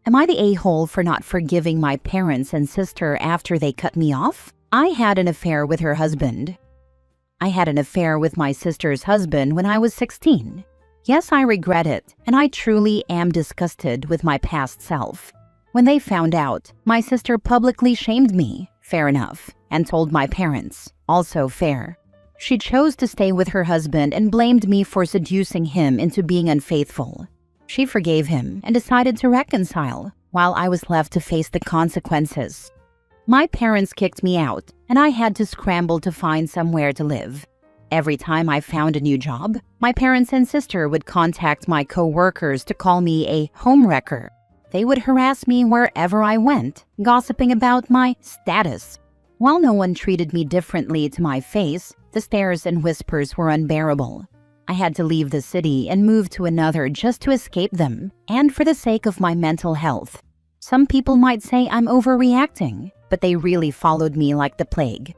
Am I the a-hole for not forgiving my parents and sister after they cut me off? I had an affair with her husband. I had an affair with my sister's husband when I was 16. Yes, I regret it, and I truly am disgusted with my past self. When they found out, my sister publicly shamed me, fair enough, and told my parents, also fair. She chose to stay with her husband and blamed me for seducing him into being unfaithful. She forgave him and decided to reconcile, while I was left to face the consequences. My parents kicked me out, and I had to scramble to find somewhere to live. Every time I found a new job, my parents and sister would contact my co-workers to call me a homewrecker. They would harass me wherever I went, gossiping about my status. While no one treated me differently to my face, the stares and whispers were unbearable. I had to leave the city and move to another just to escape them, and for the sake of my mental health. Some people might say I'm overreacting, but they really followed me like the plague.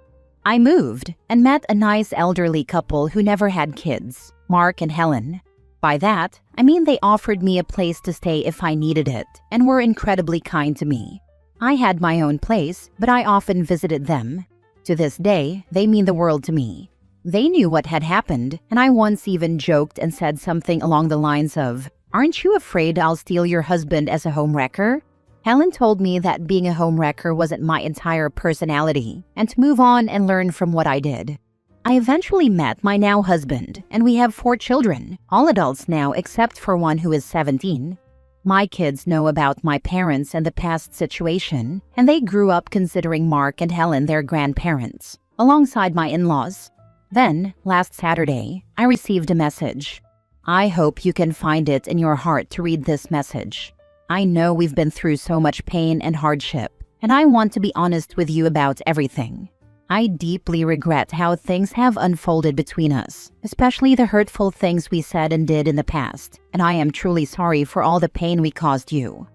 I moved and met a nice elderly couple who never had kids, Mark and Helen. By that, I mean they offered me a place to stay if I needed it and were incredibly kind to me. I had my own place, but I often visited them. To this day, they mean the world to me. They knew what had happened, and I once even joked and said something along the lines of, "Aren't you afraid I'll steal your husband as a homewrecker?" Helen told me that being a homewrecker wasn't my entire personality, and to move on and learn from what I did. I eventually met my now husband, and we have 4 children, all adults now except for one who is 17. My kids know about my parents and the past situation, and they grew up considering Mark and Helen their grandparents, alongside my in-laws. Then, last Saturday, I received a message. I hope you can find it in your heart to read this message. I know we've been through so much pain and hardship, and I want to be honest with you about everything. I deeply regret how things have unfolded between us, especially the hurtful things we said and did in the past, and I am truly sorry for all the pain we caused you.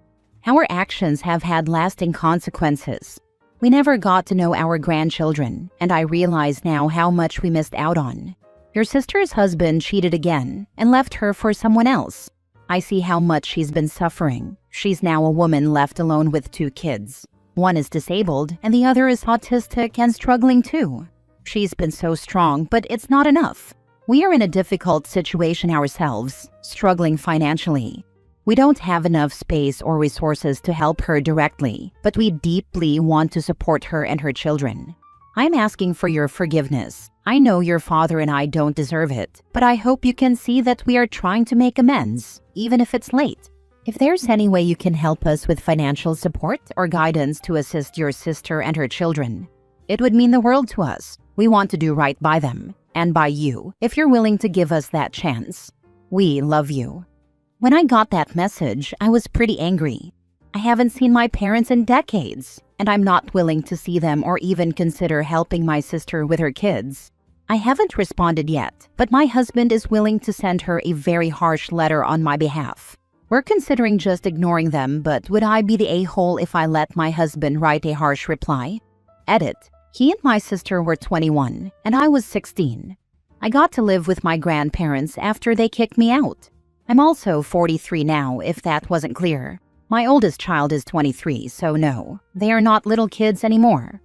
Our actions have had lasting consequences. We never got to know our grandchildren, and I realize now how much we missed out on. Your sister's husband cheated again and left her for someone else. I see how much she's been suffering. She's now a woman left alone with 2 kids. One is disabled, and the other is autistic and struggling too. She's been so strong, but it's not enough. We are in a difficult situation ourselves, struggling financially. We don't have enough space or resources to help her directly, but we deeply want to support her and her children. I'm asking for your forgiveness. I know your father and I don't deserve it, but I hope you can see that we are trying to make amends, even if it's late. If there's any way you can help us with financial support or guidance to assist your sister and her children, it would mean the world to us. We want to do right by them, and by you, if you're willing to give us that chance. We love you. When I got that message, I was pretty angry. I haven't seen my parents in decades, and I'm not willing to see them or even consider helping my sister with her kids. I haven't responded yet, but my husband is willing to send her a very harsh letter on my behalf. We're considering just ignoring them, but would I be the a-hole if I let my husband write a harsh reply? Edit. He and my sister were 21, and I was 16. I got to live with my grandparents after they kicked me out. I'm also 43 now, if that wasn't clear. My oldest child is 23, so no, they are not little kids anymore.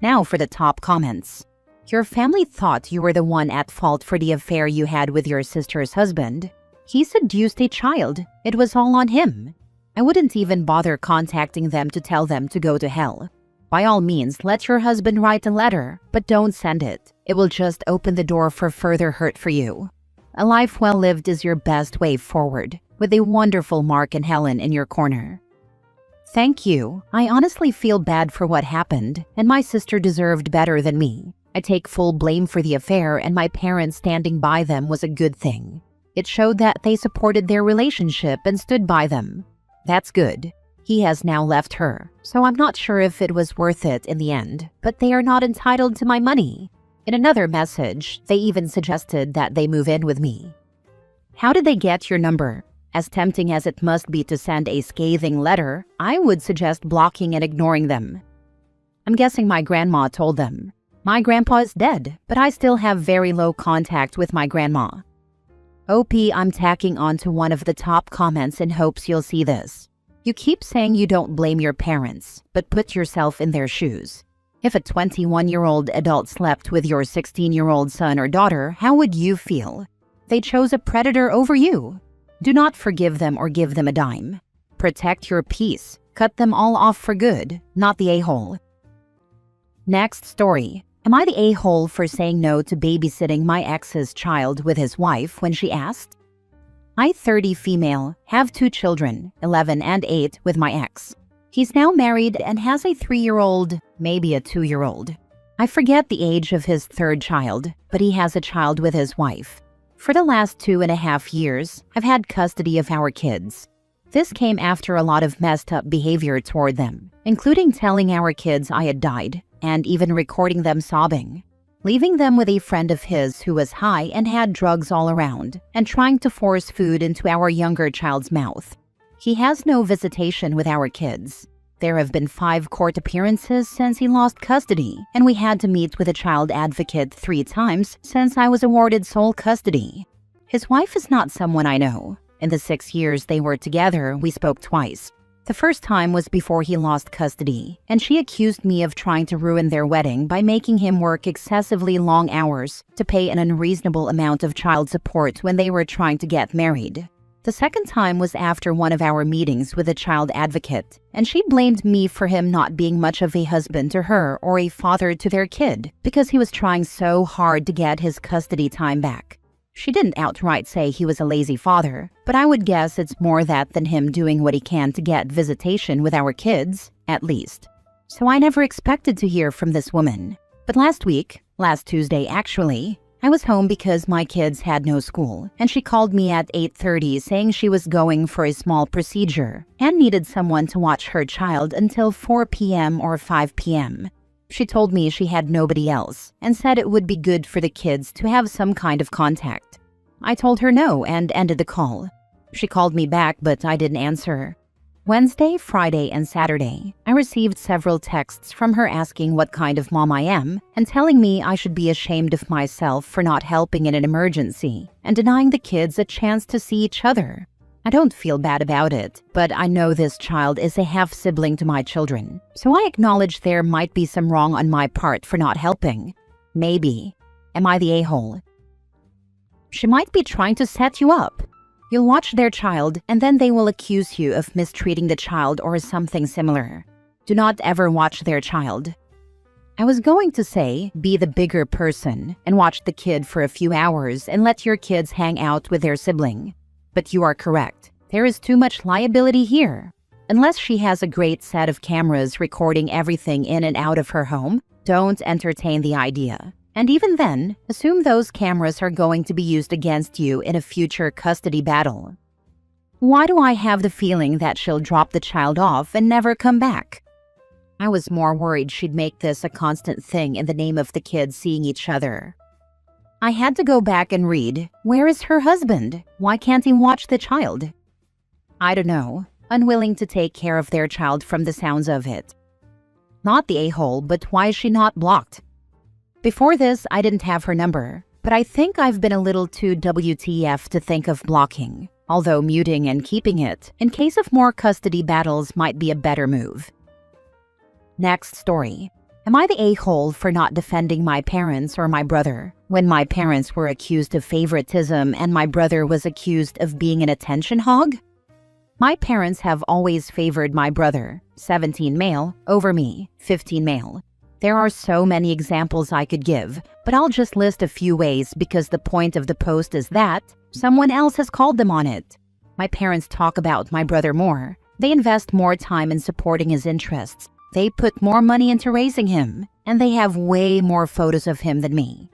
Now for the top comments. Your family thought you were the one at fault for the affair you had with your sister's husband. He seduced a child. It was all on him. I wouldn't even bother contacting them to tell them to go to hell. By all means, let your husband write a letter, but don't send it. It will just open the door for further hurt for you. A life well lived is your best way forward, with a wonderful Mark and Helen in your corner. Thank you. I honestly feel bad for what happened, and my sister deserved better than me. I take full blame for the affair, and my parents standing by them was a good thing. It showed that they supported their relationship and stood by them. That's good. He has now left her, so I'm not sure if it was worth it in the end, but they are not entitled to my money. In another message, they even suggested that they move in with me. How did they get your number? As tempting as it must be to send a scathing letter, I would suggest blocking and ignoring them. I'm guessing my grandma told them. My grandpa is dead, but I still have very low contact with my grandma. OP, I'm tacking onto one of the top comments in hopes you'll see this. You keep saying you don't blame your parents, but put yourself in their shoes. If a 21-year-old adult slept with your 16-year-old son or daughter, how would you feel? They chose a predator over you. Do not forgive them or give them a dime. Protect your peace. Cut them all off for good, not the a-hole. Next story. Am I the a-hole for saying no to babysitting my ex's child with his wife when she asked? I, 30 female, have 2 children, 11 and 8, with my ex. He's now married and has a 3-year-old, maybe a 2-year-old. I forget the age of his 3rd child, but he has a child with his wife. For the last 2.5 years, I've had custody of our kids. This came after a lot of messed up behavior toward them, including telling our kids I had died, and even recording them sobbing. Leaving them with a friend of his who was high and had drugs all around, and trying to force food into our younger child's mouth. He has no visitation with our kids. There have been 5 court appearances since he lost custody, and we had to meet with a child advocate 3 times since I was awarded sole custody. His wife is not someone I know. In the 6 years they were together, we spoke twice. The first time was before he lost custody, and she accused me of trying to ruin their wedding by making him work excessively long hours to pay an unreasonable amount of child support when they were trying to get married. The second time was after one of our meetings with a child advocate, and she blamed me for him not being much of a husband to her or a father to their kid because he was trying so hard to get his custody time back. She didn't outright say he was a lazy father, but I would guess it's more that than him doing what he can to get visitation with our kids, at least. So I never expected to hear from this woman. But last Tuesday actually, I was home because my kids had no school, and she called me at 8:30 saying she was going for a small procedure and needed someone to watch her child until 4 p.m. or 5 p.m. She told me she had nobody else and said it would be good for the kids to have some kind of contact. I told her no and ended the call. She called me back, but I didn't answer. Wednesday, Friday, and Saturday, I received several texts from her asking what kind of mom I am and telling me I should be ashamed of myself for not helping in an emergency and denying the kids a chance to see each other. I don't feel bad about it, but I know this child is a half-sibling to my children, so I acknowledge there might be some wrong on my part for not helping. Maybe. Am I the a-hole? She might be trying to set you up. You'll watch their child, and then they will accuse you of mistreating the child or something similar. Do not ever watch their child. I was going to say, be the bigger person and watch the kid for a few hours and let your kids hang out with their sibling. But you are correct. There is too much liability here. Unless she has a great set of cameras recording everything in and out of her home, don't entertain the idea. And even then, assume those cameras are going to be used against you in a future custody battle. Why do I have the feeling that she'll drop the child off and never come back? I was more worried she'd make this a constant thing in the name of the kids seeing each other. I had to go back and read, where is her husband? Why can't he watch the child? I don't know, unwilling to take care of their child from the sounds of it. Not the a-hole, but why is she not blocked? Before this, I didn't have her number, but I think I've been a little too WTF to think of blocking, although muting and keeping it, in case of more custody battles, might be a better move. Next story. Am I the a-hole for not defending my parents or my brother when my parents were accused of favoritism and my brother was accused of being an attention hog? My parents have always favored my brother, 17 male, over me, 15 male. There are so many examples I could give, but I'll just list a few ways because the point of the post is that someone else has called them on it. My parents talk about my brother more. They invest more time in supporting his interests. They put more money into raising him, and they have way more photos of him than me.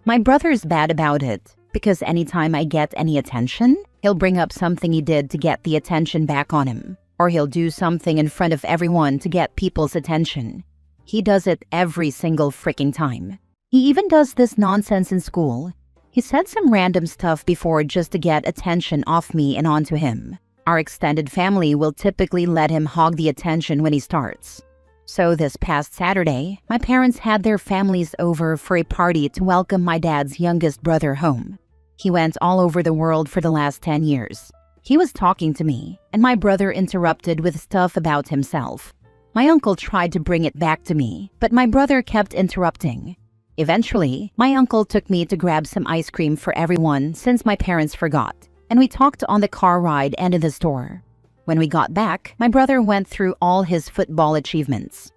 My brother's bad about it, because anytime I get any attention, he'll bring up something he did to get the attention back on him, or he'll do something in front of everyone to get people's attention. He does it every single freaking time. He even does this nonsense in school. He said some random stuff before just to get attention off me and onto him. Our extended family will typically let him hog the attention when he starts. So this past Saturday, my parents had their families over for a party to welcome my dad's youngest brother home. He went all over the world for the last 10 years. He was talking to me, and my brother interrupted with stuff about himself. My uncle tried to bring it back to me, but my brother kept interrupting. Eventually, my uncle took me to grab some ice cream for everyone since my parents forgot, and we talked on the car ride and in the store. When we got back, my brother went through all his football achievements.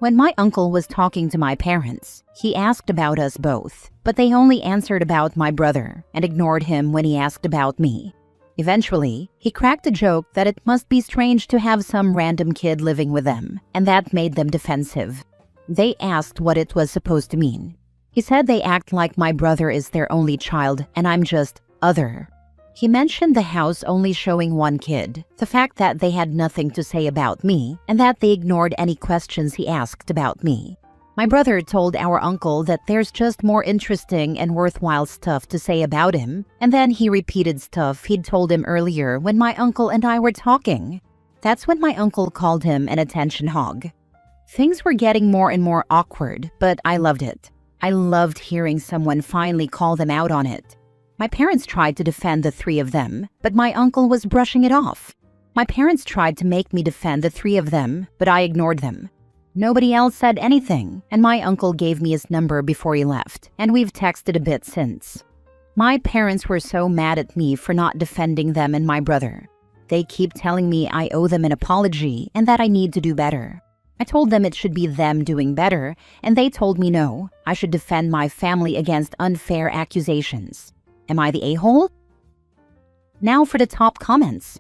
When my uncle was talking to my parents, he asked about us both, but they only answered about my brother and ignored him when he asked about me. Eventually, he cracked a joke that it must be strange to have some random kid living with them, and that made them defensive. They asked what it was supposed to mean. He said they act like my brother is their only child and I'm just other. He mentioned the house only showing one kid, the fact that they had nothing to say about me, and that they ignored any questions he asked about me. My brother told our uncle that there's just more interesting and worthwhile stuff to say about him, and then he repeated stuff he'd told him earlier when my uncle and I were talking. That's when my uncle called him an attention hog. Things were getting more and more awkward, but I loved it. I loved hearing someone finally call them out on it. My parents tried to defend the three of them, but my uncle was brushing it off. My parents tried to make me defend the three of them, but I ignored them. Nobody else said anything, and my uncle gave me his number before he left, and we've texted a bit since. My parents were so mad at me for not defending them and my brother. They keep telling me I owe them an apology and that I need to do better. I told them it should be them doing better, and they told me no, I should defend my family against unfair accusations. Am I the a-hole? Now for the top comments.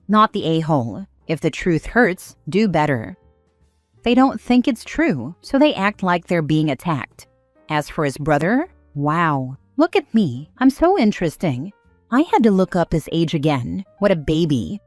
Not the a-hole. If the truth hurts, do better. They don't think it's true, so they act like they're being attacked. As for his brother, wow, look at me, I'm so interesting. I had to look up his age again. What a baby.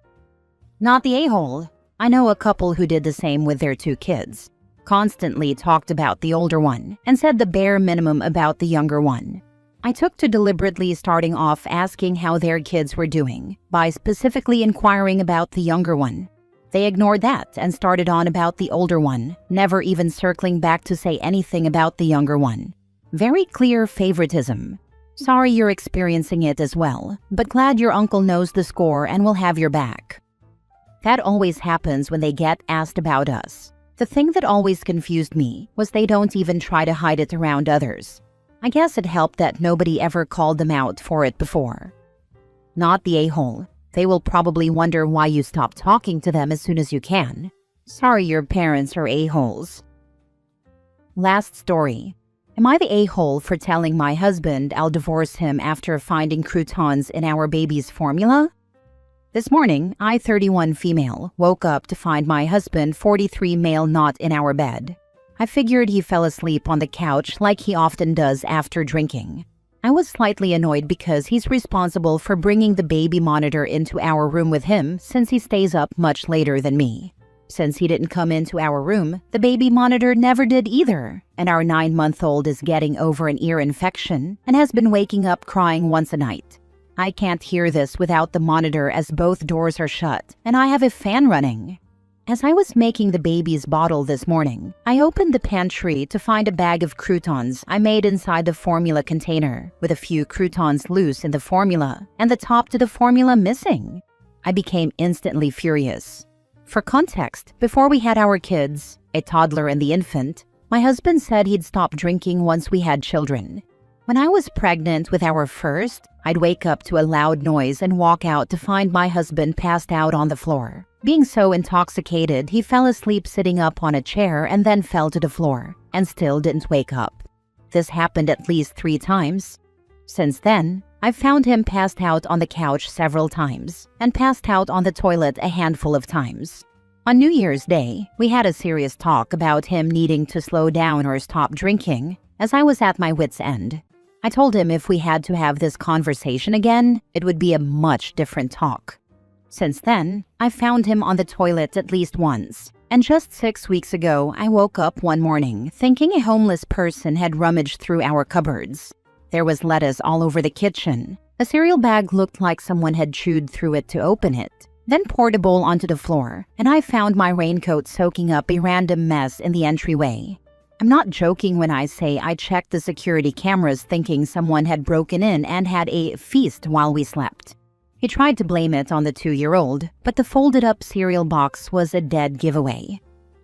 Not the a-hole. I know a couple who did the same with their 2 kids. Constantly talked about the older one and said the bare minimum about the younger one. I took to deliberately starting off asking how their kids were doing by specifically inquiring about the younger one. They ignored that and started on about the older one, never even circling back to say anything about the younger one. Very clear favoritism. Sorry you're experiencing it as well, but glad your uncle knows the score and will have your back. That always happens when they get asked about us. The thing that always confused me was they don't even try to hide it around others. I guess it helped that nobody ever called them out for it before. Not the a-hole. They will probably wonder why you stop talking to them as soon as you can. Sorry your parents are a-holes. Last story. Am I the a-hole for telling my husband I'll divorce him after finding croutons in our baby's formula? This morning, I, 31 female, woke up to find my husband, 43 male, not in our bed. I figured he fell asleep on the couch like he often does after drinking. I was slightly annoyed because he's responsible for bringing the baby monitor into our room with him since he stays up much later than me. Since he didn't come into our room, the baby monitor never did either, and our 9-month-old is getting over an ear infection and has been waking up crying once a night. I can't hear this without the monitor as both doors are shut, and I have a fan running. As I was making the baby's bottle this morning, I opened the pantry to find a bag of croutons I made inside the formula container, with a few croutons loose in the formula and the top to the formula missing. I became instantly furious. For context, before we had our kids, a toddler and the infant, my husband said he'd stop drinking once we had children. When I was pregnant with our first, I'd wake up to a loud noise and walk out to find my husband passed out on the floor. Being so intoxicated, he fell asleep sitting up on a chair and then fell to the floor, and still didn't wake up. This happened at least 3 times. Since then, I've found him passed out on the couch several times, and passed out on the toilet a handful of times. On New Year's Day, we had a serious talk about him needing to slow down or stop drinking, as I was at my wit's end. I told him if we had to have this conversation again, it would be a much different talk. Since then, I found him on the toilet at least once, and just 6 weeks ago, I woke up one morning thinking a homeless person had rummaged through our cupboards. There was lettuce all over the kitchen. A cereal bag looked like someone had chewed through it to open it, then poured a bowl onto the floor, and I found my raincoat soaking up a random mess in the entryway. I'm not joking when I say I checked the security cameras thinking someone had broken in and had a feast while we slept. He tried to blame it on the 2-year-old, but the folded-up cereal box was a dead giveaway.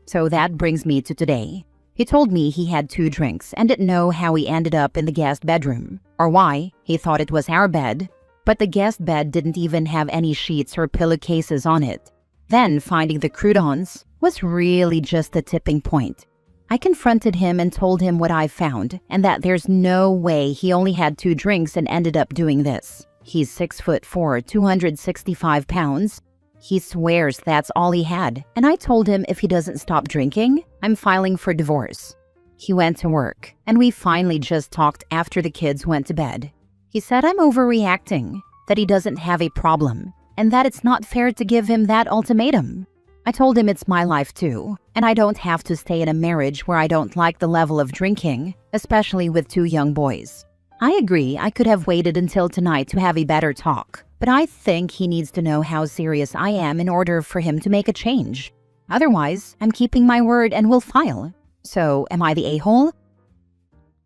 So that brings me to today. He told me he had 2 drinks and didn't know how he ended up in the guest bedroom, or why. He thought it was our bed, but the guest bed didn't even have any sheets or pillowcases on it. Then finding the croutons was really just the tipping point. I confronted him and told him what I found and that there's no way he only had 2 drinks and ended up doing this. He's 6'4", 265 pounds. He swears that's all he had, and I told him if he doesn't stop drinking, I'm filing for divorce. He went to work, and we finally just talked after the kids went to bed. He said I'm overreacting, that he doesn't have a problem, and that it's not fair to give him that ultimatum. I told him it's my life too, and I don't have to stay in a marriage where I don't like the level of drinking, especially with 2 young boys. I agree I could have waited until tonight to have a better talk, but I think he needs to know how serious I am in order for him to make a change. Otherwise, I'm keeping my word and will file. So, am I the a-hole?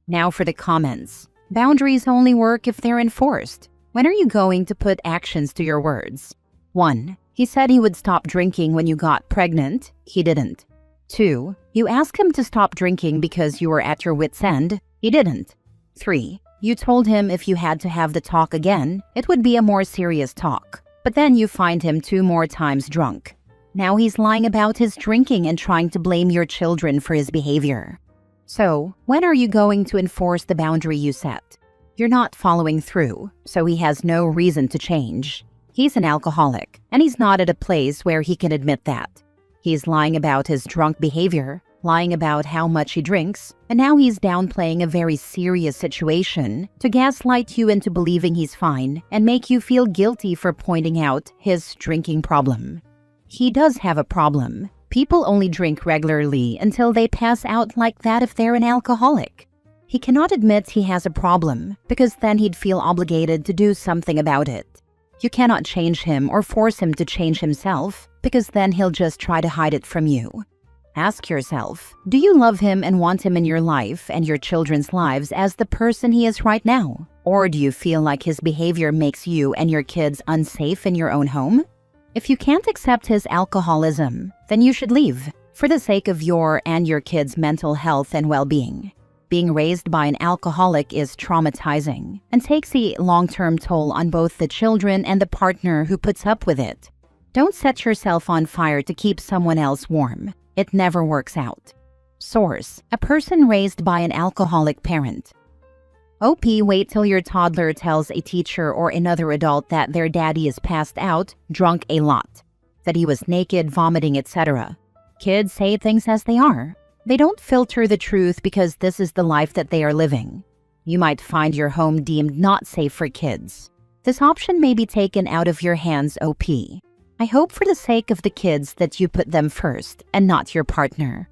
Now for the comments. Boundaries only work if they're enforced. When are you going to put actions to your words? 1. He said he would stop drinking when you got pregnant. He didn't. 2. You asked him to stop drinking because you were at your wit's end. He didn't. 3. You told him if you had to have the talk again, it would be a more serious talk. But then you find him 2 more times drunk. Now he's lying about his drinking and trying to blame your children for his behavior. So, when are you going to enforce the boundary you set? You're not following through, so he has no reason to change. He's an alcoholic, and he's not at a place where he can admit that. He's lying about his drunk behavior, lying about how much he drinks, and now he's downplaying a very serious situation to gaslight you into believing he's fine and make you feel guilty for pointing out his drinking problem. He does have a problem. People only drink regularly until they pass out like that if they're an alcoholic. He cannot admit he has a problem because then he'd feel obligated to do something about it. You cannot change him or force him to change himself because then he'll just try to hide it from you. Ask yourself, do you love him and want him in your life and your children's lives as the person he is right now? Or do you feel like his behavior makes you and your kids unsafe in your own home? If you can't accept his alcoholism, then you should leave, for the sake of your and your kids' mental health and well-being. Being raised by an alcoholic is traumatizing and takes a long-term toll on both the children and the partner who puts up with it. Don't set yourself on fire to keep someone else warm. It never works out. Source: a person raised by an alcoholic parent. OP: wait till your toddler tells a teacher or another adult that their daddy is passed out, drunk a lot, that he was naked, vomiting, etc. Kids say things as they are. They don't filter the truth because this is the life that they are living. You might find your home deemed not safe for kids. This option may be taken out of your hands, OP. I hope for the sake of the kids that you put them first and not your partner.